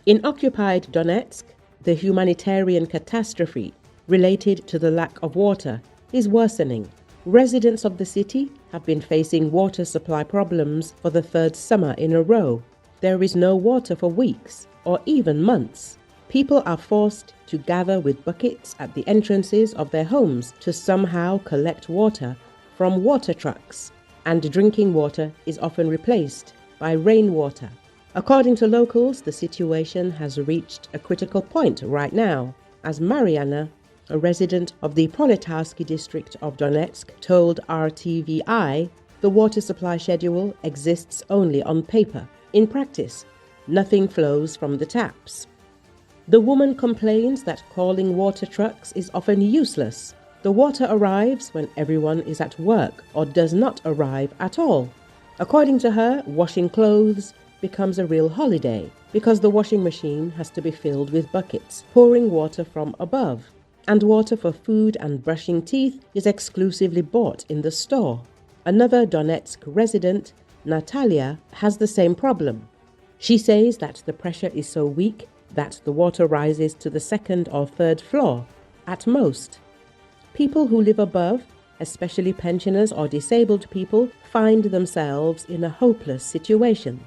In occupied Donetsk, the humanitarian catastrophe related to the lack of water is worsening. Residents of the city have been facing water supply problems for the third summer in a row. There is no water for weeks or even months. People are forced to gather with buckets at the entrances of their homes to somehow collect water from water trucks, and drinking water is often replaced by rainwater. According to locals, the situation has reached a critical point right now, as Maryana, a resident of the Proletarsky district of Donetsk, told RTVI the water supply schedule exists only on paper. In practice, nothing flows from the taps. The woman complains that calling water trucks is often useless. The water arrives when everyone is at work or does not arrive at all. According to her, washing clothes becomes a real holiday because the washing machine has to be filled with buckets, pouring water from above, and water for food and brushing teeth is exclusively bought in the store. Another Donetsk resident, Natalia, has the same problem. She says that the pressure is so weak that the water rises to the second or third floor, at most. People who live above, especially pensioners or disabled people, find themselves in a hopeless situation.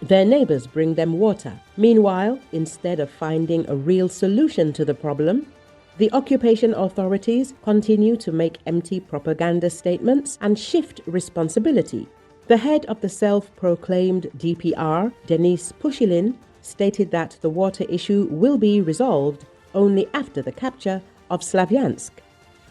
Their neighbors bring them water. Meanwhile, instead of finding a real solution to the problem, the occupation authorities continue to make empty propaganda statements and shift responsibility. The head of the self-proclaimed DPR, Denis Pushilin, stated that the water issue will be resolved only after the capture of Slavyansk.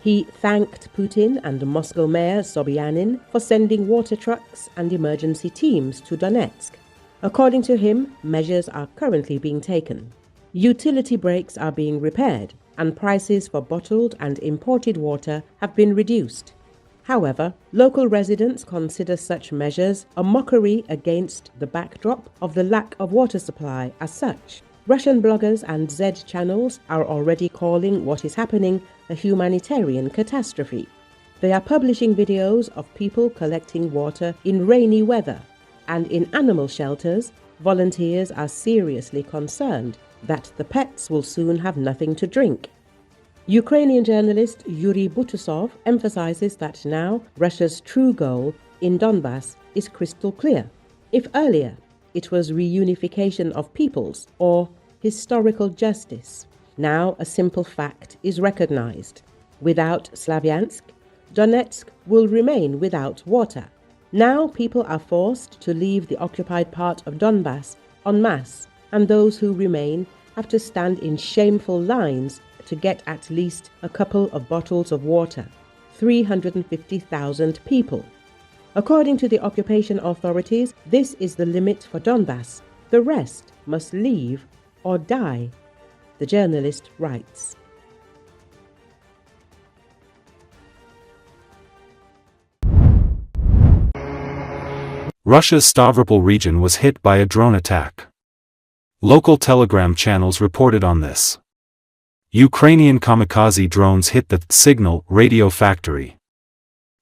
He thanked Putin and Moscow Mayor Sobyanin for sending water trucks and emergency teams to Donetsk. According to him, measures are currently being taken. Utility breaks are being repaired, and prices for bottled and imported water have been reduced. However, local residents consider such measures a mockery against the backdrop of the lack of water supply as such. Russian bloggers and Z channels are already calling what is happening a humanitarian catastrophe. They are publishing videos of people collecting water in rainy weather, and in animal shelters, volunteers are seriously concerned that the pets will soon have nothing to drink. Ukrainian journalist Yuri Butusov emphasizes that now Russia's true goal in Donbas is crystal clear. If earlier it was reunification of peoples or historical justice, now a simple fact is recognized. Without Slavyansk, Donetsk will remain without water. Now people are forced to leave the occupied part of Donbas en masse, and those who remain have to stand in shameful lines to get at least a couple of bottles of water. 350,000 people. According to the occupation authorities, this is the limit for Donbas. The rest must leave or die, the journalist writes. Russia's Stavropol region was hit by a drone attack. Local Telegram channels reported on this. Ukrainian kamikaze drones hit the signal radio factory.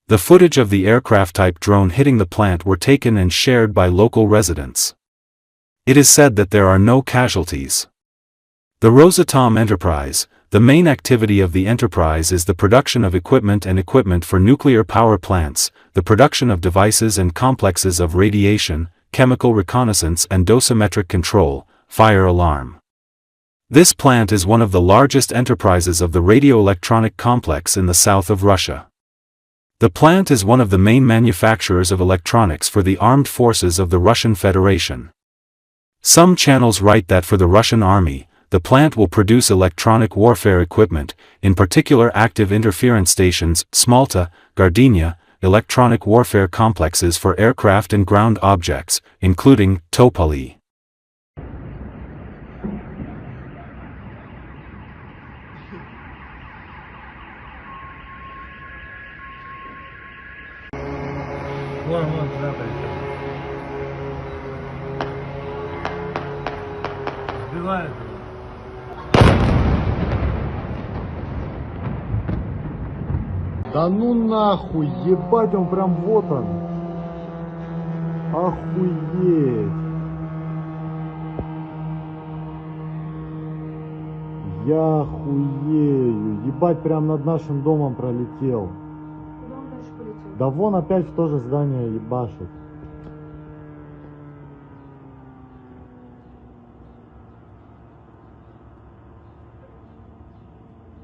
The footage of the aircraft-type drone hitting the plant were taken and shared by local residents. It is said that there are no casualties. The Rosatom enterprise, the main activity of the enterprise is the production of equipment and equipment for nuclear power plants, the production of devices and complexes of radiation, chemical reconnaissance and dosimetric control, fire alarm. This plant is one of the largest enterprises of the radio-electronic complex in the south of Russia. The plant is one of the main manufacturers of electronics for the armed forces of the Russian Federation. Some channels write that for the Russian army, the plant will produce electronic warfare equipment, in particular active interference stations, Smalta, Gardenia, electronic warfare complexes for aircraft and ground objects, including Topoli. Да ну нахуй, ебать, он прям вот он. Охуеть. Я хуею. Ебать, прям над нашим домом пролетел. Куда он дальше полетел? Да вон опять в то же здание ебашит.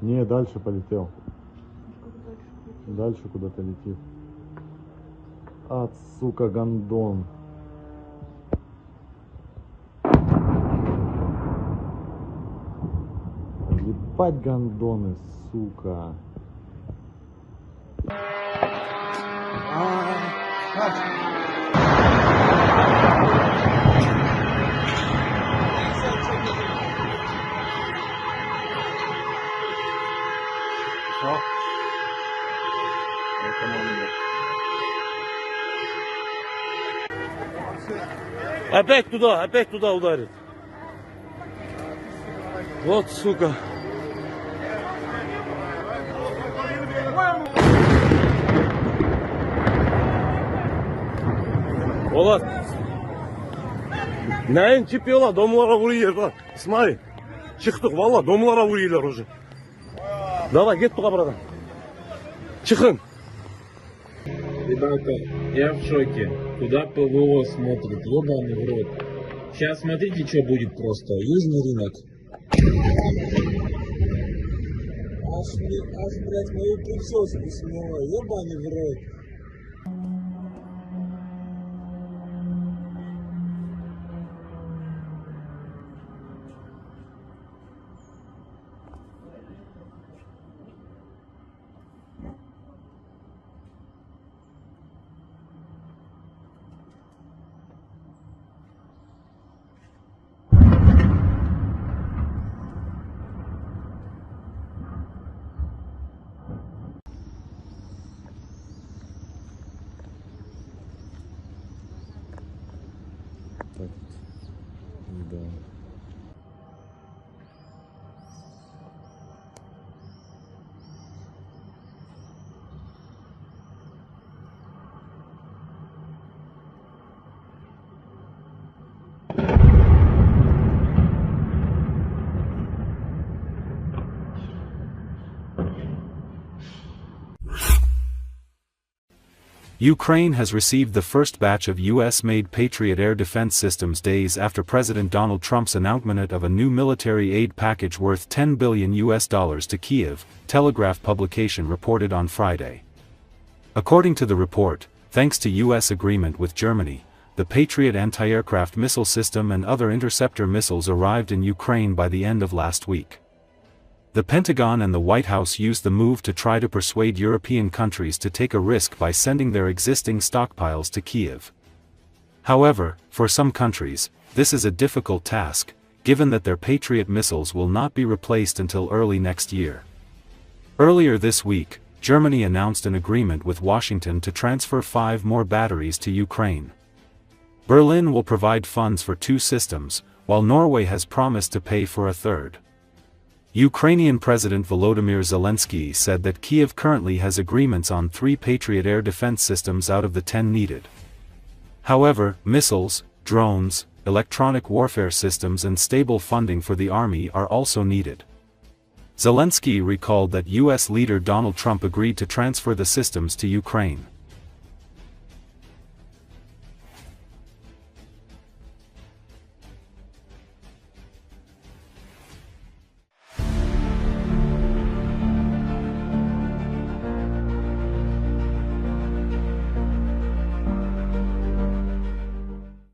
Не, дальше полетел. Как дальше полетел? Дальше куда-то летит. Сука, гондон. Ебать гондоны, сука. Опять туда ударит. Вот, сука. Ola. Neyin tipi ola? Domlara vuruyor bak. İsmail. Çıktık valla domlara vuruyorlar hoca. Давай, git tuğa buradan. Çıkın. Ребята, я в шоке. Куда ПВО смотрит? Ебаный в рот. Сейчас смотрите, что будет просто. Южный рынок. Аж, блядь, мою прическу сняло. Ебаный в рот. Ukraine has received the first batch of US-made Patriot air defense systems days after President Donald Trump's announcement of a new military aid package worth $10 billion to Kiev, Telegraph publication reported on Friday. According to the report, thanks to US agreement with Germany, the Patriot anti-aircraft missile system and other interceptor missiles arrived in Ukraine by the end of last week. The Pentagon and the White House used the move to try to persuade European countries to take a risk by sending their existing stockpiles to Kyiv. However, for some countries, this is a difficult task, given that their Patriot missiles will not be replaced until early next year. Earlier this week, Germany announced an agreement with Washington to transfer 5 more batteries to Ukraine. Berlin will provide funds for 2 systems, while Norway has promised to pay for a third. Ukrainian President Volodymyr Zelenski said that Kyiv currently has agreements on 3 Patriot air defense systems out of the 10 needed. However, missiles, drones, electronic warfare systems and stable funding for the army are also needed. Zelensky recalled that US leader Donald Trump agreed to transfer the systems to Ukraine.